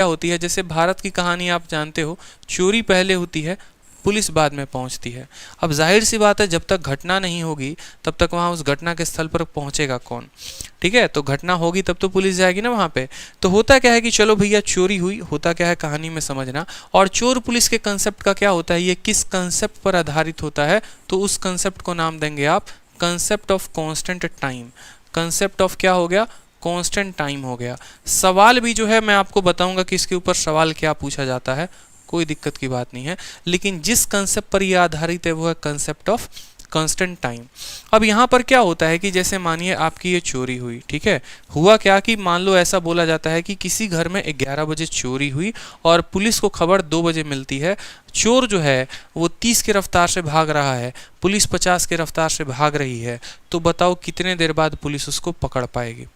क्या होती है, जैसे भारत की कहानी आप जानते हो, चोरी पहले होती है, पुलिस बाद में पहुंचती है। अब जाहिर सी बात है, जब तक घटना नहीं होगी तब तक वहां उस घटना के स्थल पर पहुंचेगा कौन? ठीक है, तो घटना होगी तब तो पुलिस जाएगी ना वहां पे। तो होता क्या है कि चलो भैया चोरी हुई, होता क्या है कहानी में समझना। और चोर पुलिस के कंसेप्ट का क्या होता है, ये किस कंसेप्ट पर आधारित होता है, तो उस कंसेप्ट को नाम देंगे आप concept of constant time. Concept of क्या हो गया? कांस्टेंट टाइम हो गया। सवाल भी जो है मैं आपको बताऊंगा कि इसके ऊपर सवाल क्या पूछा जाता है, कोई दिक्कत की बात नहीं है, लेकिन जिस कंसेप्ट पर यह आधारित है वो है कंसेप्ट ऑफ कांस्टेंट टाइम। अब यहाँ पर क्या होता है कि जैसे मानिए आपकी ये चोरी हुई, ठीक है, हुआ क्या कि मान लो ऐसा बोला जाता है कि किसी घर में 11 बजे चोरी हुई और पुलिस को खबर 2 बजे मिलती है। चोर जो है वो 30 की रफ्तार से भाग रहा है, पुलिस 50 की रफ्तार से भाग रही है, तो बताओ कितने देर बाद पुलिस उसको पकड़ पाएगी?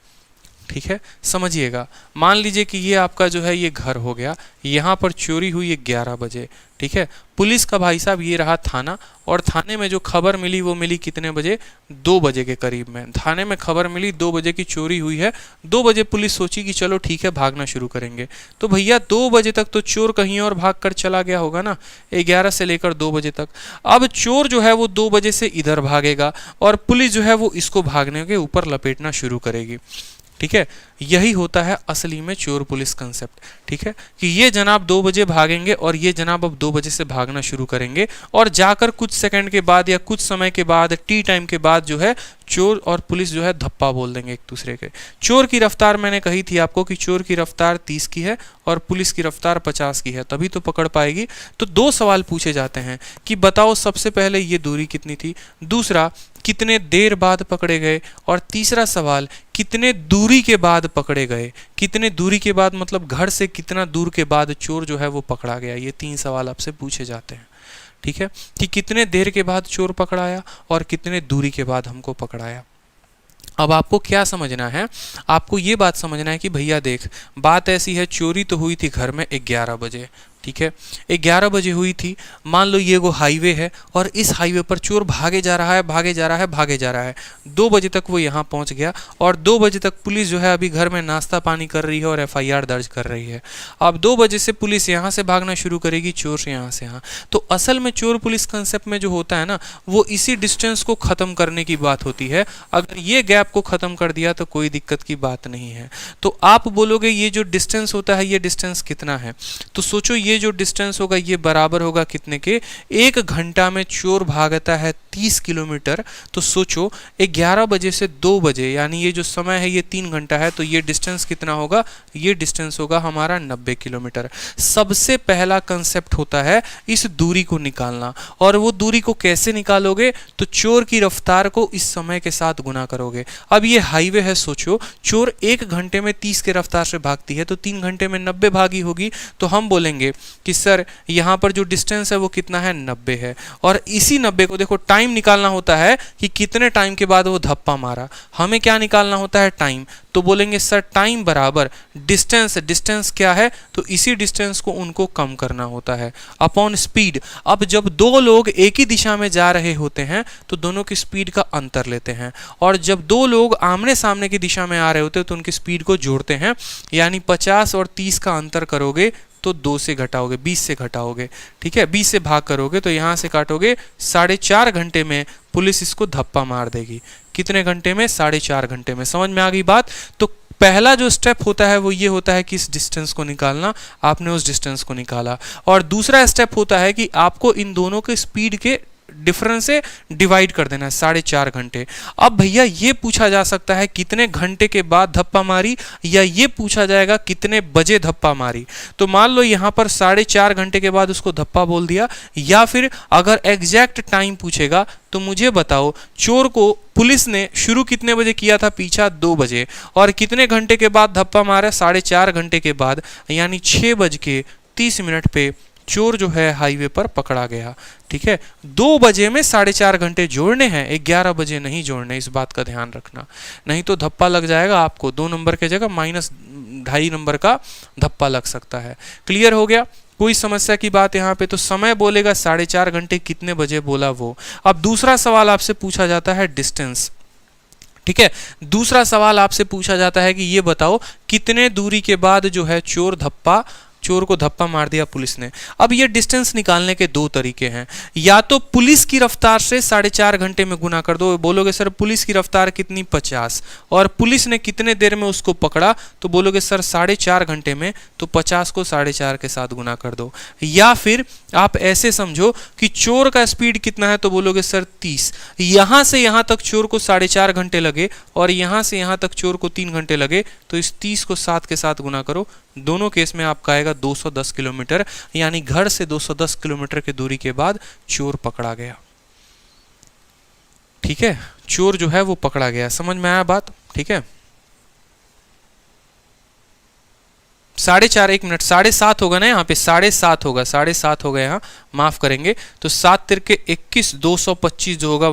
ठीक है, समझिएगा। मान लीजिए कि ये आपका जो है ये घर हो गया, यहाँ पर चोरी हुई 11 बजे, ठीक है, पुलिस का भाई साहब ये रहा थाना, और थाने में जो खबर मिली वो मिली कितने बजे? 2 बजे के करीब में थाने में खबर मिली 2 बजे की चोरी हुई है। 2 बजे पुलिस सोची कि चलो ठीक है भागना शुरू करेंगे। तो भैया 2 बजे तक तो चोर कहीं और भाग कर चला गया होगा ना, 11 से लेकर 2 बजे तक। अब चोर जो है वो 2 बजे से इधर भागेगा और पुलिस जो है वो इसको भागने के ऊपर लपेटना शुरू करेगी। ठीक है, यही होता है असली में चोर पुलिस कंसेप्ट। ठीक है, कि ये जनाब 2 बजे भागेंगे और ये जनाब अब 2 बजे से भागना शुरू करेंगे, और जाकर कुछ सेकंड के बाद या कुछ समय के बाद, टी टाइम के बाद जो है चोर और पुलिस जो है धप्पा बोल देंगे एक दूसरे के। चोर की रफ्तार मैंने कही थी आपको कि चोर की रफ्तार 30 की है और पुलिस की रफ्तार 50 की है, तभी तो पकड़ पाएगी। तो 2 सवाल पूछे जाते हैं कि बताओ सबसे पहले ये दूरी कितनी थी, दूसरा कितने देर बाद पकड़े गए, और तीसरा सवाल कितने दूरी के बाद पकड़े गए। कितने दूरी के बाद मतलब घर से कितना दूर के बाद चोर जो है वो पकड़ा गया। ये 3 सवाल आपसे पूछे जाते हैं। ठीक है, कि कितने देर के बाद चोर पकड़ाया और कितने दूरी के बाद हमको पकड़ाया। अब आपको क्या समझना है, आपको ये बात समझना है कि भैया देख, बात ऐसी है, चोरी तो हुई थी घर में 11 बजे, ठीक है, 11 बजे हुई थी। मान लो ये वो हाईवे है और इस हाईवे पर चोर भागे जा रहा है, भागे जा रहा है, भागे जा रहा है। 2 बजे तक वो यहाँ पहुँच गया और 2 बजे तक पुलिस जो है अभी घर में नाश्ता पानी कर रही है और FIR दर्ज कर रही है। अब 2 बजे से पुलिस यहाँ से भागना शुरू करेगी, चोर से यहाँ से यहाँ। तो असल में चोर पुलिस कंसेप्ट में जो होता है ना, वो इसी डिस्टेंस को ख़त्म करने की बात होती है। अगर ये गैप को ख़त्म कर दिया तो कोई दिक्कत की बात नहीं है। तो आप बोलोगे ये जो डिस्टेंस होता है ये डिस्टेंस कितना है, तो सोचो ये जो डिस्टेंस होगा ये बराबर होगा कितने के? 1 घंटा में चोर भागता है 30 किलोमीटर। तो सोचो 11 बजे से 2 बजे, यानी ये जो समय है ये 3 घंटा है, तो ये डिस्टेंस कितना होगा? ये डिस्टेंस होगा हमारा 90 किलोमीटर। सबसे पहला कंसेप्ट होता है इस दूरी को निकालना, और वो दूरी को कैसे निकालोगे? तो चोर की रफ्तार को इस समय के साथ गुना करोगे। अब ये हाईवे है, सोचो चोर 1 घंटे में 30 के रफ्तार से भागती है, तो 3 घंटे में 90 भागी होगी। तो हम बोलेंगे कि सर यहाँ पर जो डिस्टेंस है वो कितना है? 90 है। और इसी 90 को देखो, टाइम निकालना होता है कि कितने टाइम के बाद वो धप्पा मारा, हमें क्या निकालना होता है? टाइम। तो बोलेंगे सर टाइम बराबर डिस्टेंस, डिस्टेंस क्या है? तो इसी डिस्टेंस को उनको कम करना होता है अपॉन स्पीड। अब जब 2 लोग एक ही दिशा में जा रहे होते हैं तो दोनों की स्पीड का अंतर लेते हैं, और जब 2 लोग आमने सामने की दिशा में आ रहे होते हैं तो उनकी स्पीड को जोड़ते हैं, यानी 50 और 30 का अंतर करोगे तो 2 से घटाओगे, 20 से घटाओगे, ठीक है, 20 से भाग करोगे तो यहाँ से काटोगे, 4.5 घंटे में पुलिस इसको धप्पा मार देगी। कितने घंटे में? 4.5 घंटे में। समझ में आ गई बात? तो पहला जो स्टेप होता है वो ये होता है कि इस डिस्टेंस को निकालना, आपने उस डिस्टेंस को निकाला। और दूसरा स्टेप होता है कि आपको इन दोनों के स्पीड के डिफरेंस से डिवाइड कर देना है, 4.5 घंटे। अब भैया ये पूछा जा सकता है कितने घंटे के बाद धप्पा मारी, या ये पूछा जाएगा कितने बजे धप्पा मारी। तो मान लो यहाँ पर 4.5 घंटे के बाद उसको धप्पा बोल दिया, या फिर अगर एग्जैक्ट टाइम पूछेगा तो मुझे बताओ चोर को पुलिस ने शुरू कितने बजे किया था पीछा? 2 बजे, और कितने घंटे के बाद धप्पा मारा? 4.5 घंटे के बाद, यानी 6:30 पे चोर जो है हाईवे पर पकड़ा गया। ठीक है, 2 बजे में 4.5 घंटे जोड़ने हैं, 11 बजे नहीं जोड़ने, इस बात का ध्यान रखना, नहीं तो धप्पा लग जाएगा आपको। 2 नंबर के जगह -2.5 नंबर का धप्पा लग सकता है। क्लियर हो गया? कोई समस्या की बात यहाँ पे? तो समय बोलेगा 4.5 घंटे, कितने बजे बोला वो। अब दूसरा सवाल आपसे पूछा जाता है डिस्टेंस। ठीक है। दूसरा सवाल आपसे पूछा जाता है कि ये बताओ कितने दूरी के बाद जो है चोर को धप्पा मार दिया पुलिस ने। अब ये डिस्टेंस निकालने के दो तरीके हैं, या तो पुलिस की रफ्तार से 4.5 घंटे में गुना कर दो, बोलोगे सर पुलिस की रफ्तार कितनी 50, और पुलिस ने कितने देर में उसको पकड़ा, तो बोलोगे सर 4.5 घंटे में, तो 50 को 4.5 के साथ गुना कर दो। या फिर आप ऐसे समझो कि चोर का स्पीड कितना है, तो बोलोगे सर 30, यहां से यहां तक चोर को 4.5 घंटे लगे और यहां से यहां तक चोर को 3 घंटे लगे, तो इस 30 को 7 के साथ गुना करो। दोनों केस में आपका आएगा 210 किलोमीटर, यानी घर से 210 किलोमीटर की दूरी के बाद चोर पकड़ा गया। ठीक है, चोर जो है वो पकड़ा गया। समझ में आया बात? ठीक है, 4.5 1 मिनट 7.5 होगा ना, यहाँ पे 7.5 होगा, 7.5 होगा यहाँ, माफ करेंगे, तो 7 तिरके 21, 225 जो होगा